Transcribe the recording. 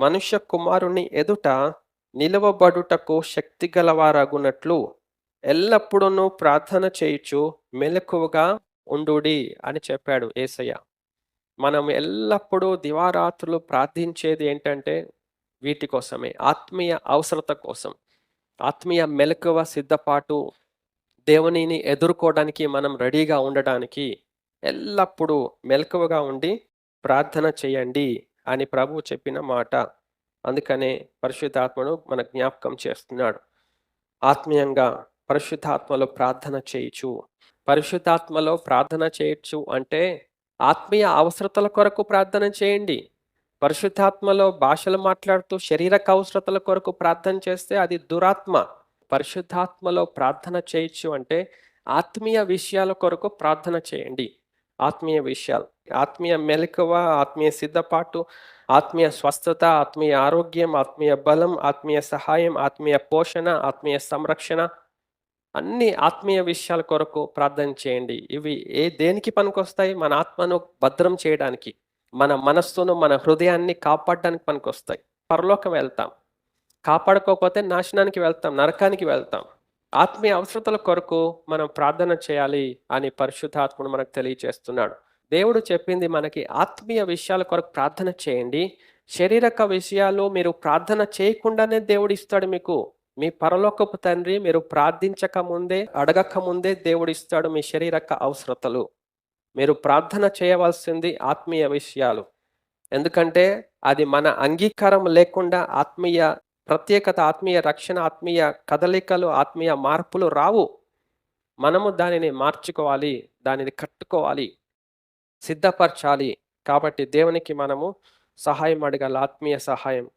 మనుష్య కుమారుని ఎదుట నిలవబడుటకు శక్తిగలవారగునట్లు ఎల్లప్పుడూ ప్రార్థన చేయుచు మెలకువగా ఉండుడి అని చెప్పాడు యేసయ్య. మనం ఎల్లప్పుడూ దివారాత్రులు ప్రార్థించేది ఏంటంటే వీటి కోసమే. ఆత్మీయ అవసరత కోసం. ఆత్మీయ మెలకువ సిద్ధపాటు, దేవునిని ఎదుర్కోవడానికి మనం రెడీగా ఉండడానికి ఎల్లప్పుడూ మెలకువగా ఉండి ప్రార్థన చేయండి అని ప్రభువు చెప్పిన మాట. అందుకనే పరిశుద్ధాత్మను మన జ్ఞాపకం చేస్తున్నాడు. ఆత్మీయంగా పరిశుద్ధాత్మలో ప్రార్థన చేయొచ్చు. పరిశుద్ధాత్మలో ప్రార్థన చేయొచ్చు అంటే ఆత్మీయ అవసరతల కొరకు ప్రార్థన చేయండి. పరిశుద్ధాత్మలో భాషలు మాట్లాడుతూ శరీరక అవసరతల కొరకు ప్రార్థన చేస్తే అది దురాత్మ. పరిశుద్ధాత్మలో ప్రార్థన చేయొచ్చు అంటే ఆత్మీయ విషయాల కొరకు ప్రార్థన చేయండి. ఆత్మీయ విషయాలు, ఆత్మీయ మెలకువ, ఆత్మీయ సిద్ధపాటు, ఆత్మీయ స్వస్థత, ఆత్మీయ ఆరోగ్యం, ఆత్మీయ బలం, ఆత్మీయ సహాయం, ఆత్మీయ పోషణ, ఆత్మీయ సంరక్షణ, అన్ని ఆత్మీయ విషయాల కొరకు ప్రార్థన చేయండి. ఇవి దేనికి పనికొస్తాయి? మన ఆత్మను భద్రం చేయడానికి, మన మనస్సును, మన హృదయాన్ని కాపాడడానికి పనికొస్తాయి. పరలోకం వెళ్తాం, కాపాడుకోకపోతే నాశనానికి వెళ్తాం, నరకానికి వెళ్తాం. ఆత్మీయ అవసరతల కొరకు మనం ప్రార్థన చేయాలి అని పరిశుద్ధాత్ముడు మనకు తెలియజేస్తున్నాడు. దేవుడు చెప్పింది మనకి ఆత్మీయ విషయాల కొరకు ప్రార్థన చేయండి. శారీరక విషయాలు మీరు ప్రార్థన చేయకుండానే దేవుడు ఇస్తాడు మీకు. మీ పరలోకపు తండ్రి మీరు ప్రార్థించక ముందే, అడగక ముందే దేవుడు ఇస్తాడు మీ శారీరక అవసరతలు. మీరు ప్రార్థన చేయవలసింది ఆత్మీయ విషయాలు. ఎందుకంటే అది మన అంగీకారం లేకుండా ఆత్మీయ ప్రత్యేకత, ఆత్మీయ రక్షణ, ఆత్మీయ కదలికలు, ఆత్మీయ మార్పులు రావు. మనము దానిని మార్చుకోవాలి, దానిని కట్టుకోవాలి, సిద్ధపరచాలి. కాబట్టి దేవునికి మనము సహాయం అడగాలి, ఆత్మీయ సహాయం.